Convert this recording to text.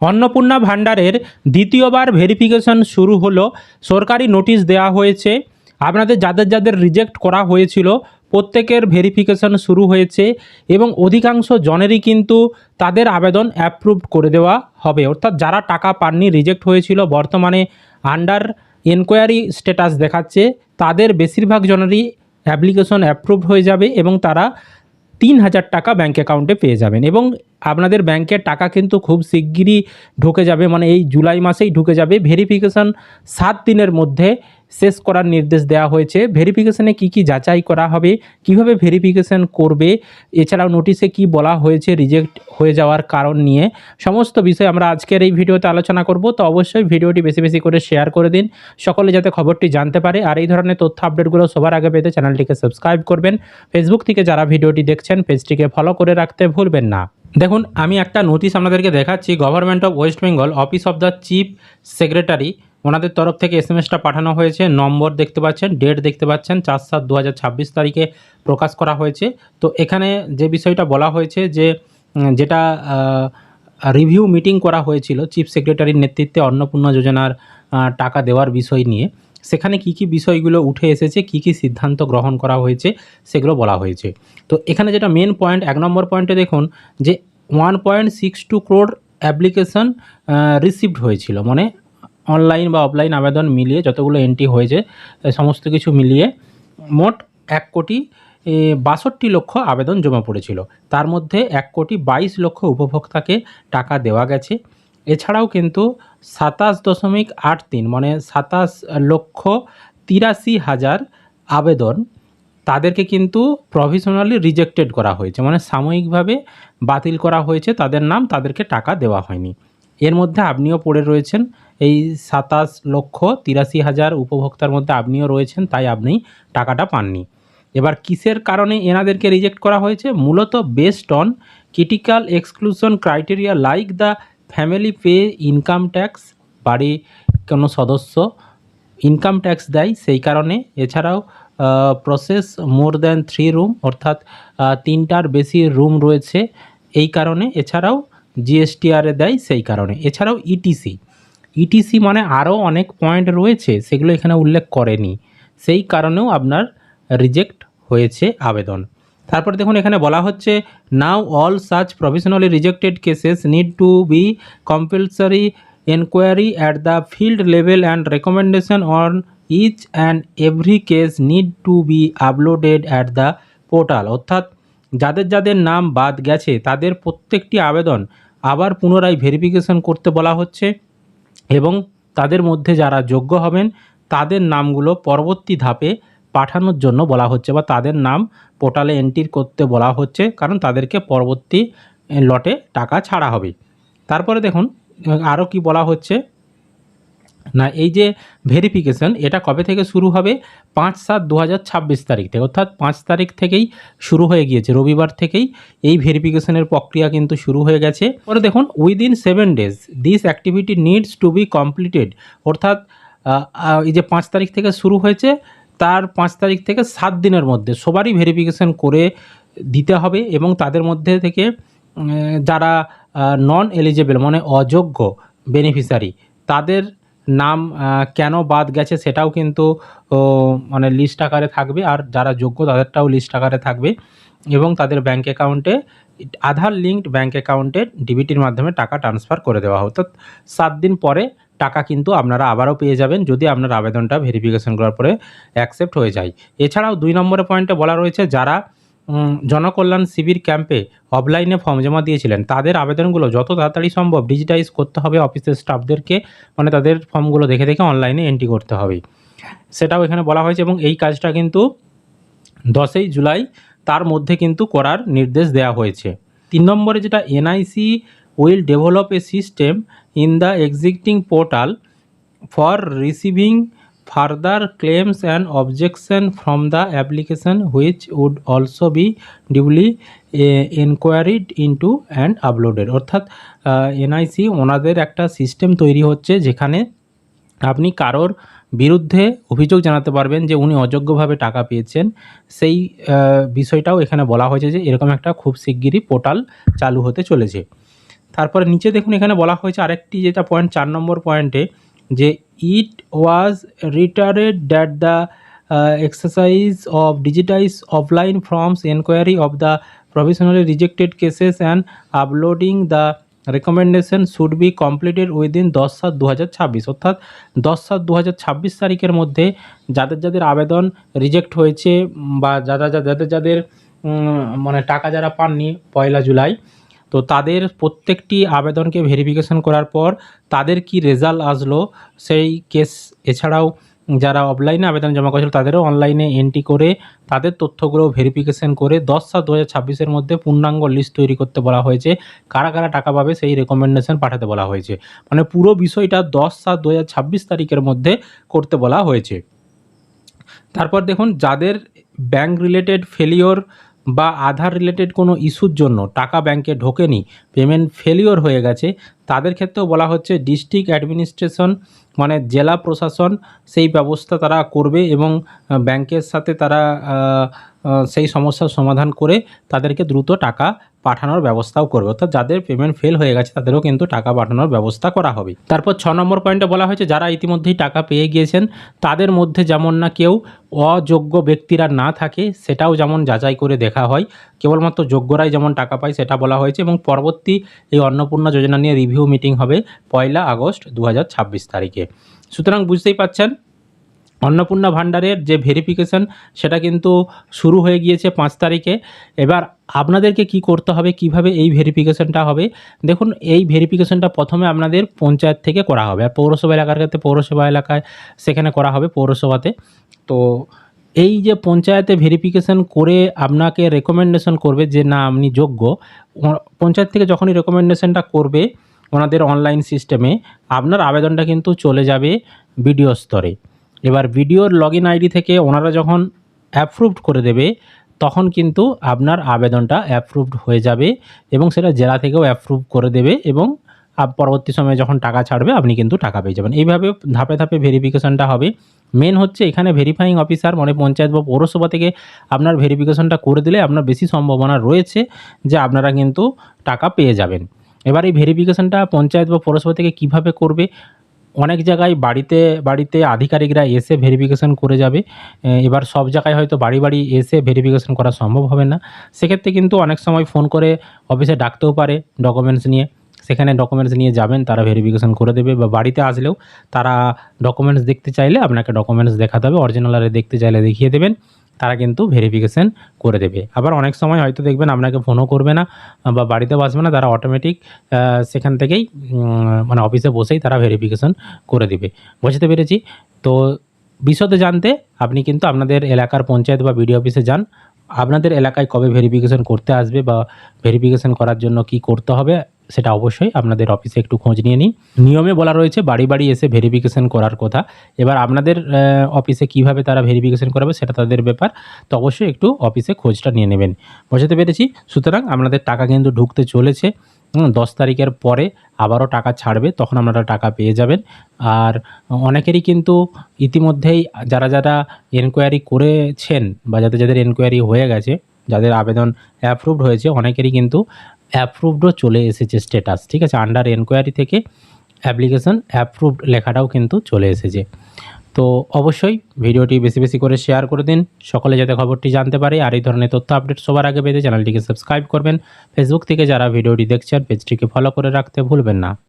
অন্নপূর্ণা ভাণ্ডারের দ্বিতীয়বার ভেরিফিকেশন শুরু হলো। সরকারি নোটিশ দেওয়া হয়েছে। আপনাদের যাদের যাদের রিজেক্ট করা হয়েছিল প্রত্যেকের ভেরিফিকেশন শুরু হয়েছে এবং অধিকাংশ জনেরই কিন্তু তাদের আবেদন অ্যাপ্রুভড করে দেওয়া হবে। অর্থাৎ যারা টাকা পাননি, রিজেক্ট হয়েছিল, বর্তমানে আন্ডার এনকোয়ারি স্ট্যাটাস দেখাচ্ছে, তাদের বেশিরভাগ জনেরই অ্যাপ্লিকেশন অ্যাপ্রুভড হয়ে যাবে এবং তারা 3,000 টাকা ব্যাঙ্ক অ্যাকাউন্টে পেয়ে যাবেন। এবং আপনাদের ব্যাংকের টাকা কিন্তু খুব শিগগিরই ঢুকে যাবে, মানে এই জুলাই মাসেই ঢুকে যাবে। ভেরিফিকেশন 7 দিনের মধ্যে শেষ করার নির্দেশ দেওয়া হয়েছে। ভেরিফিকেশনে কি কি যাচাই করা হবে, কিভাবে ভেরিফিকেশন করবে, এছাড়াও নোটিশে কি বলা হয়েছে রিজেক্ট হয়ে যাওয়ার কারণ নিয়ে, সমস্ত বিষয় আমরা আজকের এই ভিডিওতে আলোচনা করব। তো অবশ্যই ভিডিওটি বেশি বেশি করে শেয়ার করে দিন, সকলে যাতে খবরটি জানতে পারে। আর এই ধরনের তথ্য আপডেটগুলো সবার আগে পেতে চ্যানেলটিকে সাবস্ক্রাইব করবেন। ফেসবুক থেকে যারা ভিডিওটি দেখছেন পেজটিকে ফলো করে রাখতে ভুলবেন না। দেখুন, আমি একটা নোটিশ আপনাদেরকে দেখাচ্ছি। Government of West Bengal, office of the chief secretary, ওনাদের তরফ থেকে এসএমএসটা পাঠানো হয়েছে। নম্বর দেখতে পাচ্ছেন, ডেট দেখতে পাচ্ছেন, 4/7/2026 তারিখে প্রকাশ করা হয়েছে। তো এখানে যে বিষয়টা বলা হয়েছে যে যেটা রিভিউ মিটিং করা হয়েছিল চিফ সেক্রেটারির নেতৃত্বে অন্নপূর্ণা যোজনার টাকা দেওয়ার বিষয় নিয়ে, সেখানে কি কি বিষয়গুলো উঠে এসেছে, কি কি সিদ্ধান্ত গ্রহণ করা হয়েছে সেগুলো বলা হয়েছে। তো এখানে যেটা মেন পয়েন্ট, 1 নম্বর পয়েন্টে দেখুন যে 1.62 crore অ্যাপ্লিকেশন রিসিভড হয়েছিল, মানে অনলাইন বা অফলাইন আবেদন মিলিয়ে যতগুলো এন্ট্রি হয়েছে সমস্ত কিছু মিলিয়ে মোট 1,62,00,000 আবেদন জমা পড়েছিল। তার মধ্যে 1,22,00,000 উপভোক্তাকে টাকা দেওয়া গেছে। এছাড়াও কিন্তু 27.83 মানে 27,83,000 আবেদন তাদেরকে কিন্তু প্রভিশনালি রিজেক্টেড করা হয়েছে, মানে সাময়িকভাবে বাতিল করা হয়েছে তাদের নাম, তাদেরকে টাকা দেওয়া হয়নি। এর মধ্যে আপনিও পড়ে রয়েছেন, এই 27,83,000 উপভোক্তার মধ্যে আপনিও রয়েছেন, তাই আপনি টাকাটা পাননি। এবার কিসের কারণে এনাদেরকে রিজেক্ট করা হয়েছে? মূলত based on critical exclusion criteria like the family pay income tax, বাড়ি কোনো সদস্য ইনকাম ট্যাক্স দেয় সেই কারণে। এছাড়াও প্রসেস মোর দ্যান 3 রুম, অর্থাৎ 3টার বেশি রুম রয়েছে এই কারণে। এছাড়াও জিএসটিআরে দেয় সেই কারণে। এছাড়াও ইটিসি মানে আরও অনেক পয়েন্ট রয়েছে, সেগুলো এখানে উল্লেখ করেনি, সেই কারণেও আপনার রিজেক্ট হয়েছে আবেদন। তারপর দেখুন এখানে বলা হচ্ছে now all such provisionally rejected cases need to be compulsory enquiry at the field level and recommendation on each and every case need to be uploaded at the portal. অর্থাৎ যাদের যাদের নাম বাদ গেছে তাদের প্রত্যেকটি আবেদন আবার পুনরায় ভেরিফিকেশন করতে বলা হচ্ছে এবং তাদের মধ্যে যারা যোগ্য হবেন তাদের নামগুলো পরবর্তী ধাপে পাঠানোর জন্য বলা হচ্ছে, বা তাদের নাম পোর্টালে এন্ট্রি করতে বলা হচ্ছে, কারণ তাদেরকে পরবর্তী লটে টাকা ছাড়া হবে। তারপরে দেখুন আরও কি বলা হচ্ছে না, এই যে ভেরিফিকেশন এটা কবে থেকে শুরু হবে? 5/7/2026 তারিখ থেকে, অর্থাৎ 5 তারিখ থেকেই শুরু হয়ে গিয়েছে, রবিবার থেকেই এই ভেরিফিকেশনের প্রক্রিয়া কিন্তু শুরু হয়ে গেছে। পরে দেখুন within 7 days this activity needs to be completed, অর্থাৎ এই যে 5 তারিখ থেকে শুরু হয়েছে তার 5 তারিখ থেকে 7 দিনের মধ্যে সবারই ভেরিফিকেশন করে দিতে হবে এবং তাদের মধ্যে থেকে যারা নন এলিজেবল মানে অযোগ্য বেনিফিশিয়ারি, তাদের নাম কেন বাদ গেছে সেটাও কিন্তু মানে লিস্ট আকারে থাকবে, আর যারা যোগ্য তাদেরটাও লিস্ট আকারে থাকবে এবং তাদের ব্যাঙ্ক অ্যাকাউন্টে আধার লিঙ্কড ব্যাঙ্ক অ্যাকাউন্টে ডিবিটির মাধ্যমে টাকা ট্রান্সফার করে দেওয়া হবে। অর্থাৎ 7 দিন পরে টাকা কিন্তু আপনারা আবারও পেয়ে যাবেন যদি আপনার আবেদনটা ভেরিফিকেশন করার পরে অ্যাকসেপ্ট হয়ে যায়। এছাড়াও 2 নম্বরের পয়েন্টে বলা রয়েছে যারা জনকল্যাণ শিবির ক্যাম্পে অফলাইনে ফর্ম জমা দিয়েছিলেন তাদের আবেদনগুলো যত তাড়াতাড়ি সম্ভব ডিজিটাইজ করতে হবে অফিসের স্টাফদেরকে, মানে তাদের ফর্মগুলো দেখে দেখে অনলাইনে এন্ট্রি করতে হবে, সেটাও এখানে বলা হয়েছে এবং এই কাজটা কিন্তু 10ই জুলাই তার মধ্যে কিন্তু করার নির্দেশ দেওয়া হয়েছে। 3 নম্বরে যেটা NIC will develop a system in the existing portal for receiving further claims and objection from the application which would also be duly inquired into and uploaded। অর্থাৎ এনআইসি ওনাদের একটা সিস্টেম তৈরি হচ্ছে যেখানে আপনি কারোর বিরুদ্ধে অভিযোগ জানাতে পারবেন যে উনি অযোগ্যভাবে টাকা পেয়েছেন, সেই বিষয়টাও এখানে বলা হয়েছে যে এরকম একটা খুব শিগগিরই পোর্টাল চালু হতে চলেছে। তারপরে নিচে দেখুন এখানে বলা হয়েছে আরেকটি যেটা পয়েন্ট 4 নম্বর পয়েন্টে, যে it was reiterated that the exercise of digitize offline forms enquiry of the provisionally rejected cases and uploading the recommendation should be completed within 10/7/2026, অর্থাৎ 10/7/2026 তারিখের মধ্যে যাদের যাদের আবেদন রিজেক্ট হয়েছে বা যাদের মানে টাকা যারা পাননি 1 জুলাই, তো তাদের প্রত্যেকটি আবেদনকে ভেরিফিকেশন করার পর তাদের কি রেজাল্ট আসলো সেই কেস, এছাড়াও যারা অফলাইনে আবেদন জমা করেছিল তাদেরও অনলাইনে এন্ট্রি করে তাদের তথ্যগুলো ভেরিফিকেশন করে 10/7/2026 মধ্যে পূর্ণাঙ্গ লিস্ট তৈরি করতে বলা হয়েছে। কারা কারা টাকা পাবে সেই রেকমেন্ডেশন পাঠাতে বলা হয়েছে। মানে পুরো বিষয়টা 10/7/2026 তারিখের মধ্যে করতে বলা হয়েছে। তারপর দেখুন যাদের ব্যাংক রিলেটেড ফেলিওর বা আধার রিলেটেড কোনো ইস্যুর জন্য টাকা ব্যাংকে ঢোকেনি, পেমেন্ট ফেলিওর হয়ে গেছে, তাদের ক্ষেত্রেও বলা হচ্ছে ডিস্ট্রিক্ট অ্যাডমিনিস্ট্রেশন মানে জেলা প্রশাসন সেই ব্যবস্থা তারা করবে এবং ব্যাংকের সাথে তারা সেই সমস্যার সমাধান করে তাদেরকে দ্রুত টাকা পাঠানোর ব্যবস্থাও করবে। অর্থাৎ যাদের পেমেন্ট ফেল হয়ে গেছে তাদেরও কিন্তু টাকা পাঠানোর ব্যবস্থা করা হবে। তারপর 6 নম্বর পয়েন্টে বলা হয়েছে যারা ইতিমধ্যেই টাকা পেয়ে গিয়েছেন তাদের মধ্যে যেমন না কেউ অযোগ্য ব্যক্তিরা না থাকে সেটাও যেমন যাচাই করে দেখা হয়, কেবলমাত্র যোগ্যরাই যেমন টাকা পায় সেটা বলা হয়েছে। এবং পরবর্তী এই অন্নপূর্ণা যোজনা নিয়ে রিভিউ মিটিং হবে 1 আগস্ট 2026 তারিখে। সুতরাং বুঝতেই পাচ্ছেন অন্নপূর্ণা ভাণ্ডারের যে ভেরিফিকেশন সেটা কিন্তু শুরু হয়ে গিয়েছে 5 তারিখে। এবার আপনাদেরকে কি করতে হবে, কিভাবে এই ভেরিফিকেশনটা হবে, দেখুন এই ভেরিফিকেশনটা প্রথমে আপনাদের পঞ্চায়েত থেকে করা হবে, আর পৌরসভা এলাকার ক্ষেত্রে পৌরসভা এলাকায় সেখানে করা হবে পৌরসভাতে। তো এই যে পঞ্চায়েতে ভেরিফিকেশন করে আপনাকে রেকমেন্ডেশন করবে যে না আপনি যোগ্য, পঞ্চায়েত থেকে যখনই রেকমেন্ডেশনটা করবে ওনাদের অনলাইন সিস্টেমে আপনার আবেদনটা কিন্তু চলে যাবে বিডিও স্তরে। এবার ভিডিওর লগইন আইডি থেকে ওনারা যখন অ্যাপ্রুভড করে দেবে তখন কিন্তু আপনার আবেদনটা অ্যাপ্রুভড হয়ে যাবে এবং সেটা জেলা থেকেও অ্যাপ্রুভ করে দেবে এবং পরবর্তী সময়ে যখন টাকা ছাড়বে আপনি কিন্তু টাকা পেয়ে যাবেন। এইভাবে ধাপে ধাপে ভেরিফিকেশনটা হবে। মেন হচ্ছে এখানে ভেরিফাইং অফিসার মানে পঞ্চায়েত বা পৌরসভা থেকে আপনার ভেরিফিকেশনটা করে দিলে আপনার বেশি সম্ভাবনা রয়েছে যে আপনারা কিন্তু টাকা পেয়ে যাবেন। এবার এই ভেরিফিকেশনটা পঞ্চায়েত বা পৌরসভা থেকে কিভাবে করবে, অনেক জায়গায় বাড়িতে বাড়িতে আধিকারিকরা এসে ভেরিফিকেশন করে যাবে। এবার সব জায়গায় হয়তো বাড়ি বাড়ি এসে ভেরিফিকেশন করা সম্ভব হবে না, সেক্ষেত্রে কিন্তু অনেক সময় ফোন করে অফিসে ডাকতেও পারে ডকুমেন্টস নিয়ে, সেখানে ডকুমেন্টস নিয়ে যাবেন, তারা ভেরিফিকেশন করে দেবে। বা বাড়িতে আসলেও তারা ডকুমেন্টস দেখতে চাইলে আপনাকে ডকুমেন্টস দেখাতে হবে, অরিজিনাল আর দেখতে চাইলে দেখিয়ে দেবেন, তারা কিন্তু ভেরিফিকেশন করে দেবে। আবার অনেক সময় হয়তো দেখবেন আপনাকে ফোনও করবে না বা বাড়িতেও আসবে না, তারা অটোমেটিক সেখান থেকেই মানে অফিসে বসেই তারা ভেরিফিকেশন করে দেবে। বুঝতে পেরেছি? তো বিশদে জানতে আপনি কিন্তু আপনাদের এলাকার পঞ্চায়েত বা বিডিও অফিসে যান। আপনাদের এলাকায় কবে ভেরিফিকেশন করতে আসবে বা ভেরিফিকেশন করার জন্য কি করতে হবে সেটা অবশ্যই আপনাদের অফিসে একটু খোঁজ নিয়ে নিন। নিয়মে বলা রয়েছে বাড়ি বাড়ি এসে ভেরিফিকেশন করার কথা। এবার আপনাদের অফিসে কিভাবে তারা ভেরিফিকেশন করাবে সেটা তাদের ব্যাপার, তো অবশ্যই একটু অফিসে খোঁজটা নিয়ে নেবেন। বুঝতে পেরেছি? সুতরাং আপনাদের টাকা কিন্তু ঢুকতে চলেছে। 10 তারিখের পরে আবারও টাকা ছাড়বে, তখন আপনারা টাকা পেয়ে যাবেন। আর অনেকেরই কিন্তু ইতিমধ্যেই যারা যারা এনকোয়ারি করেছেন বা যাদের এনকোয়ারি হয়ে গেছে, যাদের আবেদন অ্যাপ্রুভড হয়েছে, অনেকেরই কিন্তু অ্যাপ্রুভডও চলে এসেছে স্ট্যাটাস। ঠিক আছে, আন্ডার এনকোয়ারি থেকে অ্যাপ্লিকেশন অ্যাপ্রুভড লেখাটাও কিন্তু চলে এসেছে। তো অবশ্যই ভিডিওটি বেশি বেশি করে শেয়ার করে দিন, সকলে যাতে খবরটি জানতে পারে। আর এই ধরনের তথ্য আপডেট সবার আগে পেতে চ্যানেলটিকে সাবস্ক্রাইব করবেন। ফেসবুক থেকে যারা ভিডিওটি দেখছেন পেজটিকে ফলো করে রাখতে ভুলবেন না।